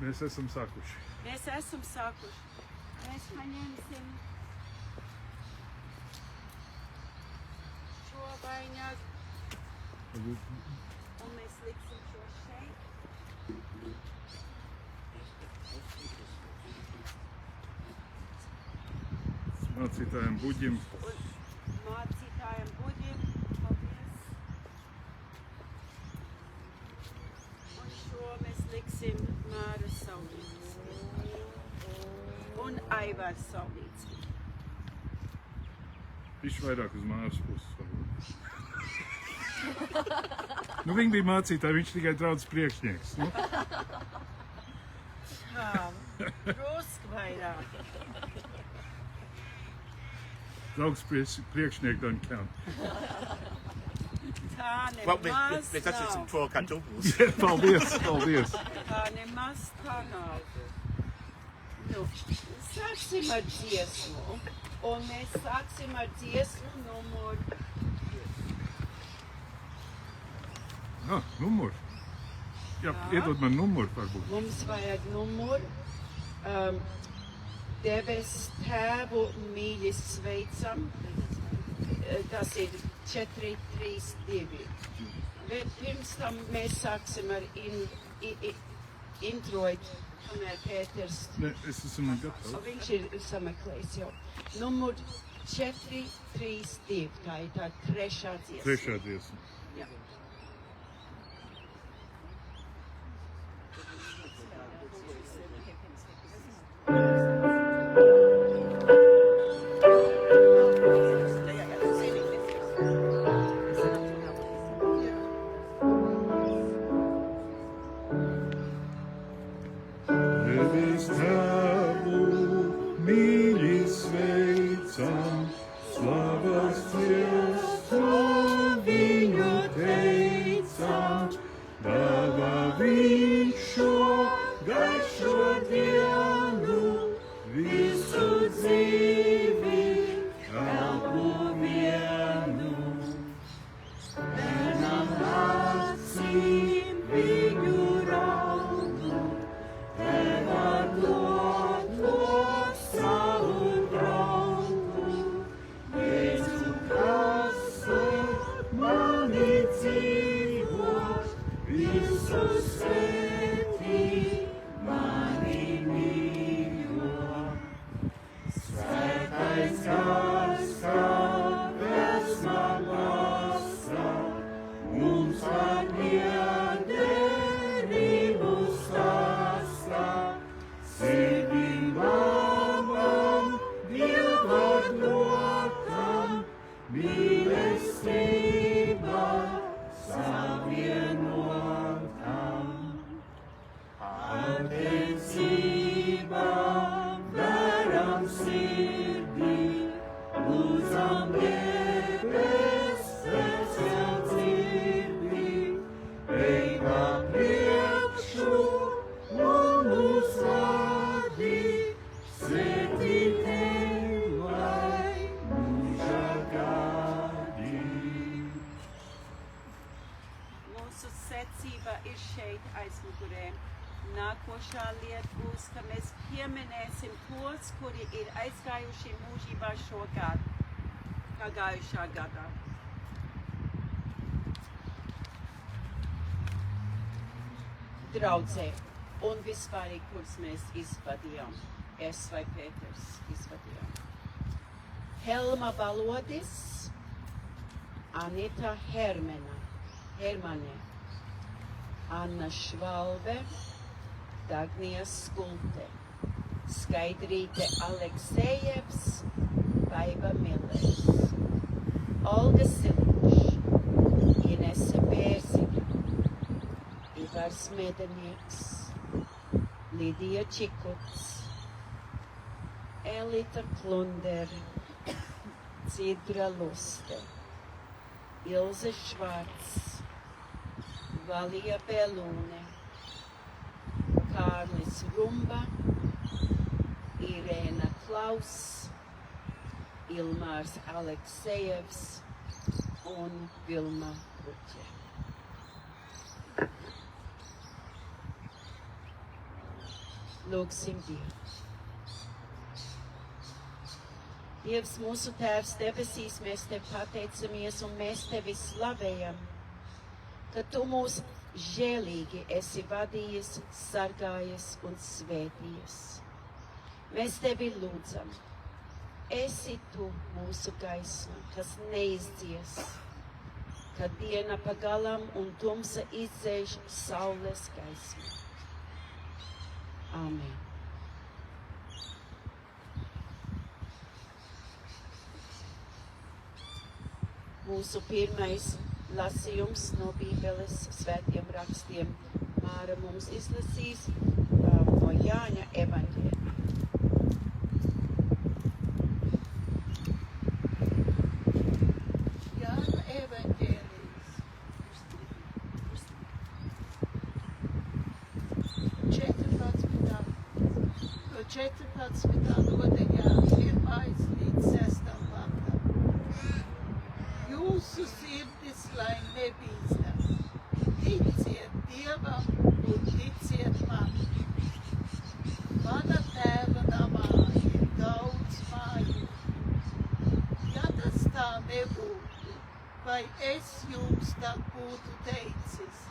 Mēs esam sākuši. Mēs paņemsim šo vainagu un mēs liksim šo šeit. Mācītājiem Buģim. Paldies. Un šo mēs liksim Māras saulītes. Un Aivārs saulītes. Viņš vairāk uz Māras puses varbūt. Nu, viņi bija mācītāji, viņš tikai draudzes priekšnieks. Nu? Drusku vairāk. Draudzes priekšnieki don't count. Tā Well, nemaz we've got some nav. pork and doubles. Paldies. Tā nemaz tā nav. Nu, sāksim ar dziesmu. Un mēs sāksim ar dziesmu numuru. Numur. Jā, iedod man numuru varbūt. Mums vajag numuru. Debes tēvu mīļi sveicam. Tas ir 4, 3, 2. Bet pirms tam mēs sāksim ar introid, kamēr Pēters. Ne, es esmu gatavs. Viņš ir sameklējis jau. Numur 4, 3, 2. Tā ir tā trešā dziesma. Trešā dziesma. Jā. Debes tēvu mīļi sveicam, slavas Dievs, viņu teicam, dāvā viņš šo gaišo dienu, visu dzīvi, elpu vienu. Bērnam acīm viņu raudu, Teva doto savu draugu, Jēzu Kristu mani dzīvo, visu svētī mani mīļo. Svētais gars, kāpēc man lasa, mums ar piederību stāsta, sirdīm labam, dievvārdotam, mīlestībā savienotam. Attiecībā veram sirdī, lūdzam debes, vēl dzirdī, ej pa priekšu un mūs vadi, svētī tevi, lai mūžā gadi. Mūsu secība ir šeit aizmugurē. Nākošā lieta būs, ka mēs pieminēsim tos, kuri ir aizgājuši mūžībā šogad, kā gājušā gadā. Draudzē un vispārīgi, kurus mēs izvadījām, es vai Pēters izvadījām. Helma Balodis, Anita Hermane, Anna Švalbe, Dagnija Skulte, Skaidrīte Aleksejevs, Baiba Millers, Olga Siliņš, Inese Bērziņa, Ivars Medenieks, Lidija Čikuts, Elita Klunder, Cidra Luste, Ilze Švarts, Valija Belūne, Kārlis Rumba, Irēna Klaus, Ilmārs Aleksejevs un Vilma Bruķe. Lūgsim Dievu. Dievs, mūsu Tēvs debesīs, mēs Tev pateicamies un mēs Tevi slavējam, ka Tu mūs žēlīgi esi vadījis, sargājis un svētījis. Mēs Tevi lūdzam, esi Tu mūsu gaisma, kas neizdzies, kad diena pagalam un tumsa izdzēš saules gaismu. Amen. Mūsu pirmais lasījums no Bībeles svētiem rakstiem Māra mums izlasīs no Jāņa evaņģēlija. Jāņa evaņģēlijs 14. nodaļā 1. līdz 6. pantam. Jūsu sirdis lai nebīstas, ticiet Dievam un ticiet man. Mana Tēva namā ir daudz māju. Ja tas tā nebūtu, vai es jums tad būtu teicis,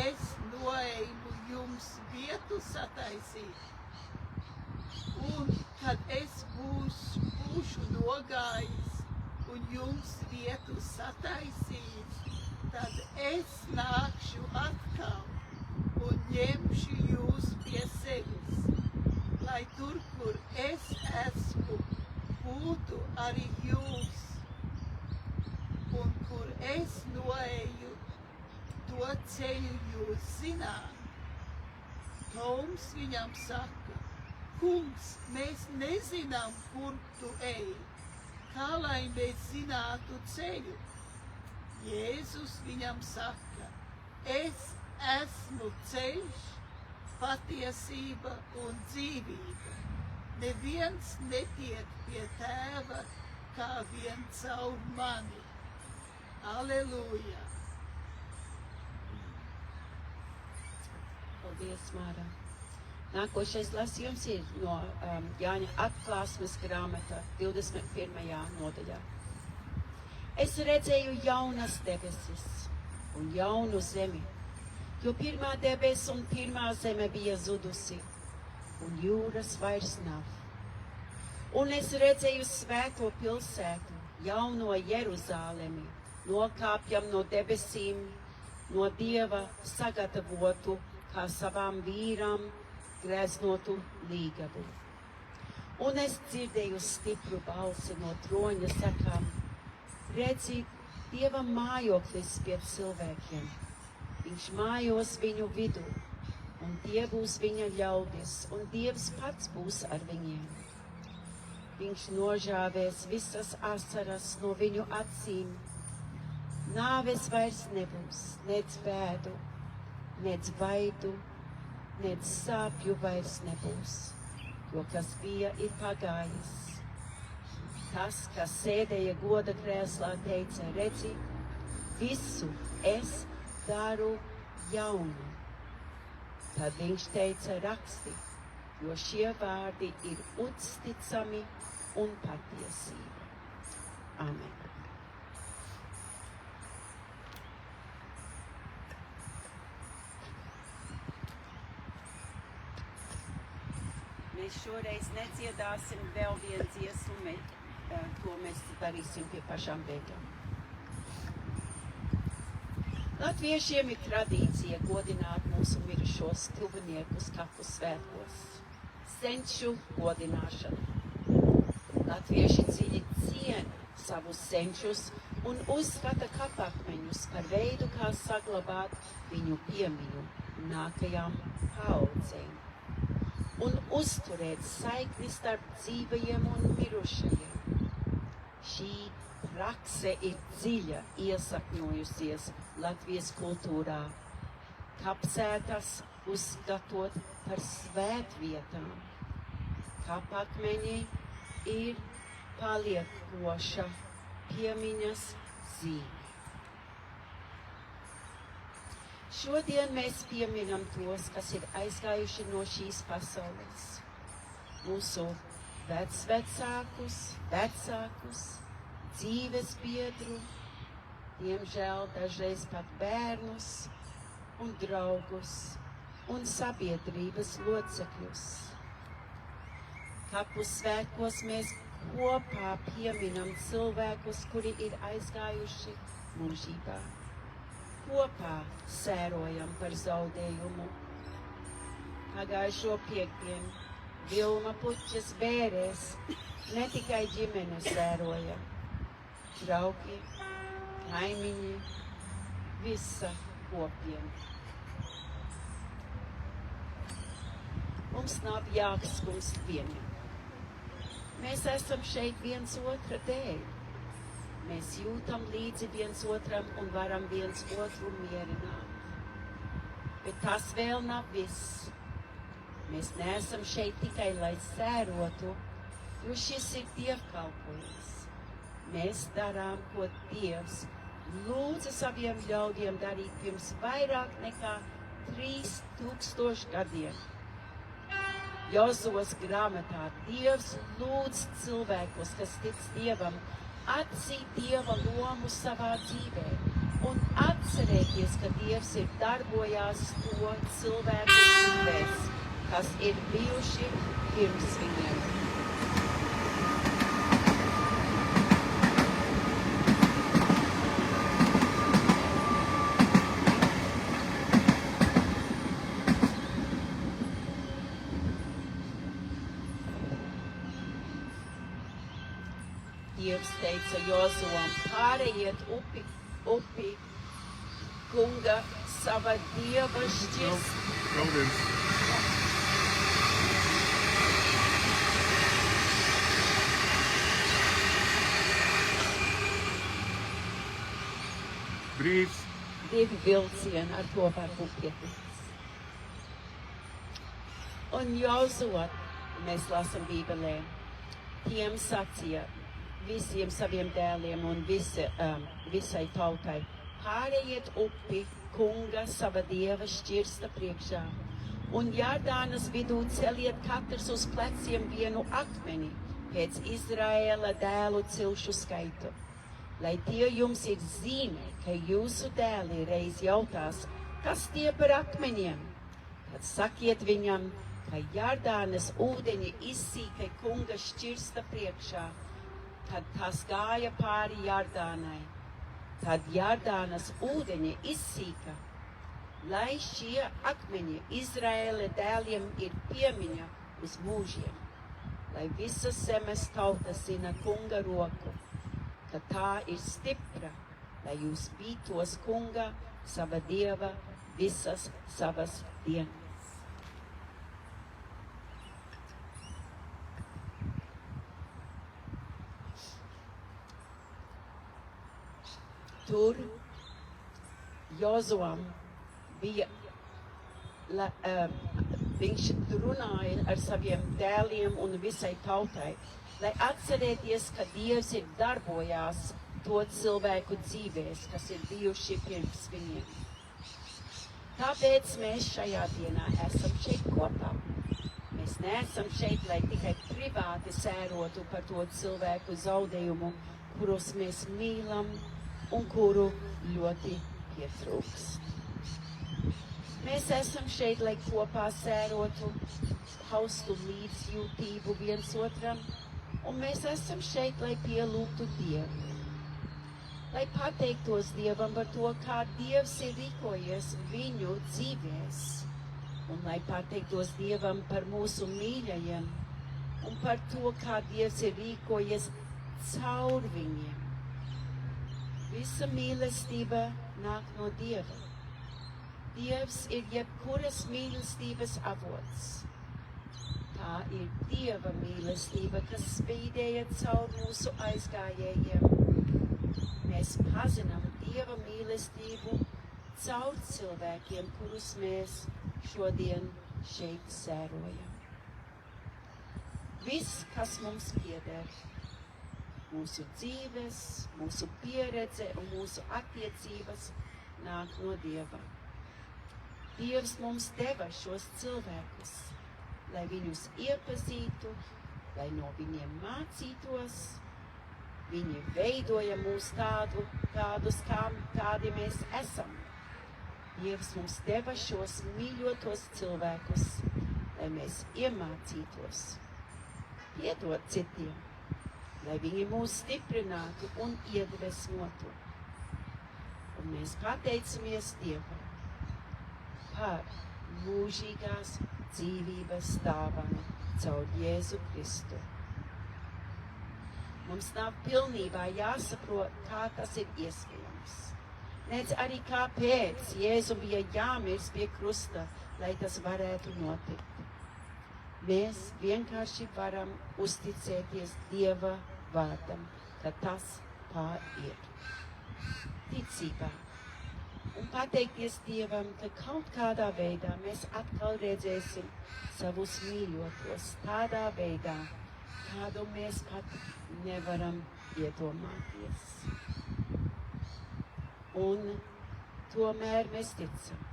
es noeju jums vietu sataisīt. Un, kad es būšu nogājis un jums vietu sataisīs, tad es nākšu atkal un ņemšu jūs pie sevis, lai tur, kur es esmu, būtu arī jūs. Un kur es noeju, to ceļu jūs zināt. Toms viņam saka, Kungs, mēs nezinām, kur tu ej. Kā lai mēs zinātu ceļu? Jēzus viņam saka, es esmu ceļš, patiesība un dzīvība. Neviens netiek pie Tēva, kā vien caur mani. Aleluja! Paldies, Māra. Nākošais lasījums ir no Jāņa atklāsmes grāmata 21. nodaļā. Es redzēju jaunas debesis un jaunu zemi, jo pirmā debes un pirmā zeme bija zudusi, un jūras vairs nav. Un es redzēju svēto pilsētu, jauno Jeruzālemi, nokāpjam no debesīm, no Dieva sagatavotu, kā savām vīrām, grēznotu līgavu. Un es dzirdēju stipru balsi no troņa sakām, redzi, Dieva mājoklis pie cilvēkiem. Viņš mājos viņu vidū, un tie būs viņa ļaudis, un Dievs pats būs ar viņiem. Viņš nožāvēs visas asaras no viņu acīm. Nāves vairs nebūs, nec bēdu, nec baidu, nec sāpju vairs nebūs, jo kas bija, ir pagājis. Tas, kas sēdēja goda krēslā, teica, redzi, visu es daru jaunu. Tad viņš teica, raksti, jo šie vārdi ir uzticami un patiesība. Amen. Mēs šoreiz nedziedāsim vēl vienu dziesmu, to mēs darīsim pie pašām beigām. Latviešiem ir tradīcija godināt mūsu mirušos tuviniekus kapu svētkos. Senču godināšana. Latvieši dziļi ciena savus senčus un uzskata kapakmeņus par veidu, kā saglabāt viņu piemiņu nākajām paudzēm un uzturēt saikni starp dzīvajiem un mirušajiem. Šī prakse ir dziļa iesakņojusies Latvijas kultūrā. Kapsētas uzskatot par svētvietām. Kapakmeņi ir paliekoša piemiņas zīme. Šodien mēs pieminam tos, kas ir aizgājuši no šīs pasaules. Mūsu vecvecākus, dzīves biedru, diemžēl dažreiz pat bērnus un draugus un sabiedrības locekļus. Kapu svētkos mēs kopā pieminam cilvēkus, kuri ir aizgājuši mūžībā. Kopā sērojam par zaudējumu. Pagājušo piektdienu Vilma Puķas bērēs ne tikai ģimene sēroja, draugi, kaimiņi, visa kopiena. Mums nav jāskumst vieniem. Mēs esam šeit viens otra dēļ. Mēs jūtam līdzi viens otram un varam viens otru mierināt. Bet tas vēl nav viss. Mēs neesam šeit tikai, lai sērotu, jo šis ir dievkalpojums. Mēs darām, ko Dievs lūdza saviem ļaudiem darīt pirms vairāk nekā 3000 gadiem. Jozos grāmatā Dievs lūdz cilvēkus, kas tic Dievam, atzīt Dieva lomu savā dzīvē un atcerēties, ka Dievs ir darbojās to cilvēku dzīvēs, kas ir bijuši pirms viņiem. Dievs teica Jozuam, pārējiet upi kunga sava Dieva šķirst. Paldies. Brīvs. 2 vilcieni ar to var būt pietiks. Un Jozua, mēs lasam Bībelē, tiem sacīja, visiem saviem dēliem un visai tautai, pārējiet upi kunga sava Dieva šķirsta priekšā, un Jordānas vidū celiet katrs uz pleciem vienu akmeni pēc Izraēla dēlu cilšu skaitu, lai tie jums ir zīme, ka jūsu dēli reiz jautās, kas tie par akmeņiem, tad sakiet viņam, ka Jordānas ūdeņi izsīka kunga šķirsta priekšā, kad tas gāja pāri Jordānai. Tad Jordānas ūdeņi izsīka, lai šie akmeņi Izraēla dēliem ir piemiņa uz mūžiem, lai visas zemes tautas zina kunga roku, ka tā ir stipra, lai jūs bītos kunga, sava Dieva, visas savas dienas. Tur Jozuam bija, viņš runāja ar saviem dēliem un visai tautai, lai atcerēties, ka Dievs ir darbojās to cilvēku dzīvēs, kas ir bijuši pirms viņiem. Tāpēc mēs šajā dienā esam šeit kopā. Mēs neesam šeit, lai tikai privāti sērotu par to cilvēku zaudējumu, kurus mēs mīlam un kuru ļoti pietrūkst. Mēs esam šeit, lai kopā sērotu, paustu līdzjūtību viens otram, un mēs esam šeit, lai pielūgtu Dievu. Lai pateiktos Dievam par to, kā Dievs ir rīkojies viņu dzīvēs, un lai pateiktos Dievam par mūsu mīļajiem, un par to, kā Dievs ir rīkojies caur viņiem. Visa mīlestība nāk no Dieva. Dievs ir jebkuras mīlestības avots. Tā ir Dieva mīlestība, kas spīdēja caur mūsu aizgājējiem. Mēs pazinām Dieva mīlestību caur cilvēkiem, kurus mēs šodien šeit sērojam. Viss, kas mums pieder, mūsu dzīves, mūsu pieredze un mūsu attiecības nāk no Dieva. Dievs mums deva šos cilvēkus, lai viņus iepazītu, lai no viņiem mācītos. Viņi veidoja mūs tādus, kādi mēs esam. Dievs mums deva šos mīļotos cilvēkus, lai mēs iemācītos, piedot citiem, lai viņi mūs stiprinātu un iedvesmotu. Un mēs pateicamies Dievam par mūžīgās dzīvības dāvanu caur Jēzu Kristu. Mums nav pilnībā jāsaprot, kā tas ir iespējams. Nec arī kāpēc Jēzu bija jāmirst pie krusta, lai tas varētu notikt. Mēs vienkārši varam uzticēties Dieva vārdam, ka tas tā ir. Ticībā. Un pateikties Dievam, ka kaut kādā veidā mēs atkal redzēsim savus mīļotos tādā veidā, kādu mēs pat nevaram iedomāties. Un tomēr mēs ticam,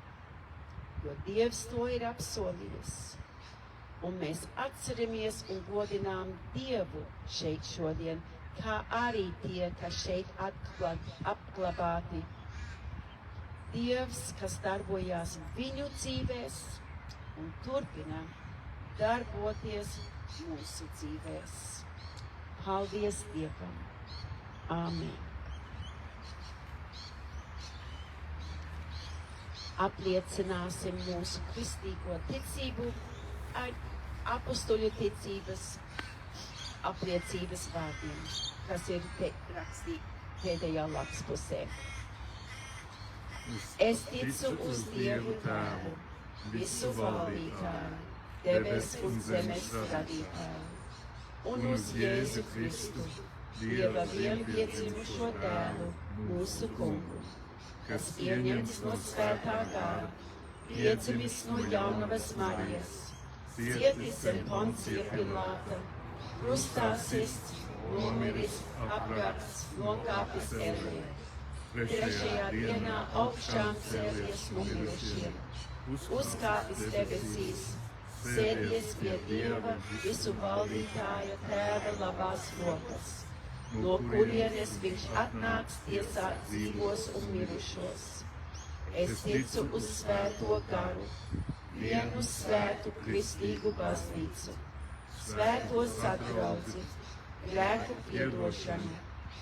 jo Dievs to ir apsolījis. Un mēs atceramies un godinām Dievu šeit šodien, kā arī tie, kas šeit apglabāti. Dievs, kas darbojās viņu dzīvēs un turpina darboties mūsu dzīvēs. Paldies Dievam! Āmen! Apliecināsim mūsu kristīgo ticību ar apostoļu ticības apliecības vārdiem, kas ir rakstīti pēdējā lapas pusē. Es ticu uz Dievu Tēvu, visu valdītāju, debes un zemes radītāju, un uz Jēzu Kristu, Dieva vienpiedzimušo dēlu, mūsu kungu, kas ieņemts no svētā gara, piedzimis no jaunavas Marijas, cietis zem Poncija Pilāta, krustā sists, nomiris, apgābts, nokāpis ellē. Trešajā dienā augšām cēlies no mirušiem, uzkāpis debesīs, sēdies pie Dieva visu valdītāja Tēva labās rokas, no kurienes viņš atnāks tiesāt dzīvos un mirušos. Es ticu uz svēto garu, vienu svētu kristīgu baznīcu, svēto sadraudzi, grēku piedošanu,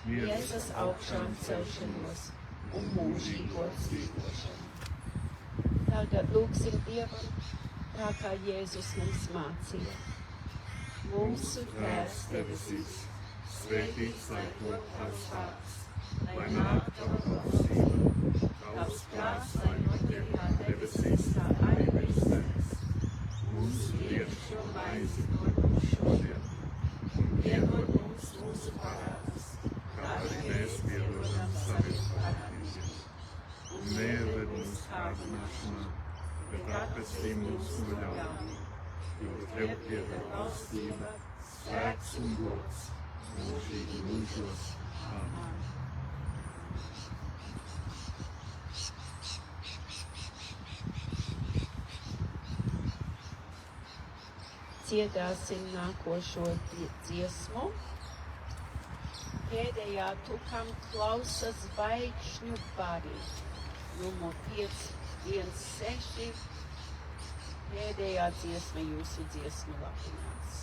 miesas augšām celšanos un mūžīgo dzīvošanu. Tagad lūgsim Dievam, tā kā Jēzus mums mācīja. Mūsu Tēvs debesīs, svētīts lai top tavs vārds, lai nāk tava valstība, tavs prāts, lai notiek kā debesīs, tā arī virs zemes. Mūsu dienascho maizi dod mums šodien, un piedod mums mūsu parādus, kā arī mēs piedodam saviem parādīgiem. Un neieved mūs kārdināšanā, bet atpestī mūs no ļaunuma, jo tev pieder valstība, spēks un gods, mūžīgi mūžos. Āmen. Dziedāsim nākošo dziesmu. Pēdējā tukam klausa zvaigžņu bari, numur 516. Pēdējā dziesma jūsu dziesmu lapinās.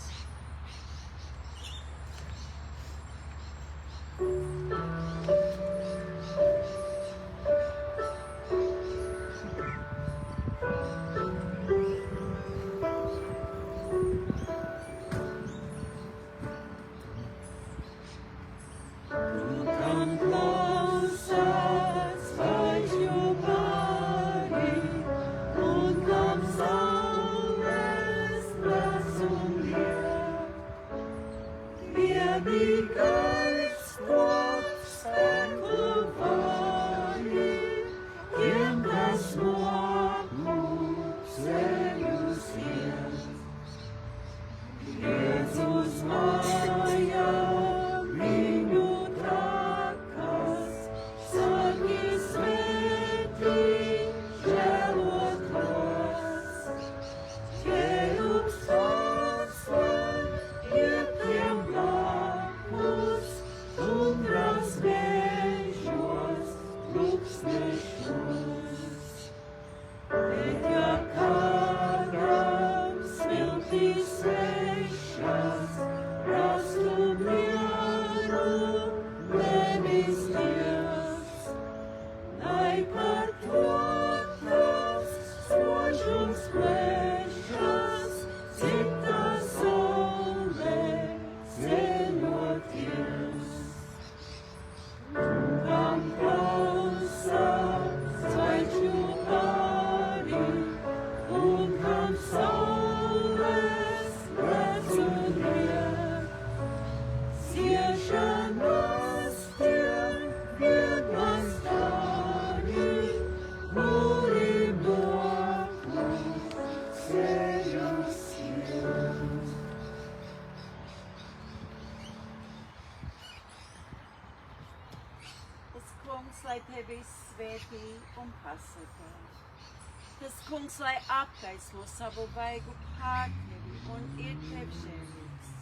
Žēlot kungs, lai tevi svētī un pasargā. Tas kungs, lai apgaismo savu vaigu pār tevi un ir tev žēlīgs.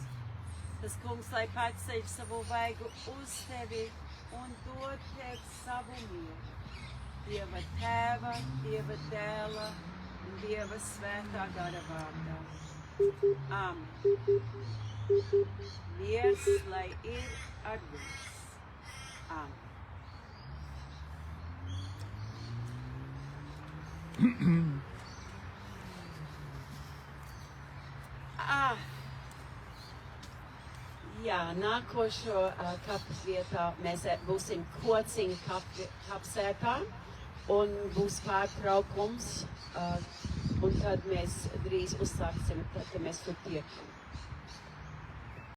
Tas kungs, lai paceļ savu vaigu uz tevi un dod tev savu mieru. Dieva tēva, Dieva dēla un Dieva svētā gara vārdā. Amen. Miers, lai ir ar jums. Amen. Jā, nākošo kapvietā mēs būsim Kociņu kapsētā un būs pārtraukums, un tad mēs drīz uzsāksim, tad mēs tur tiekam.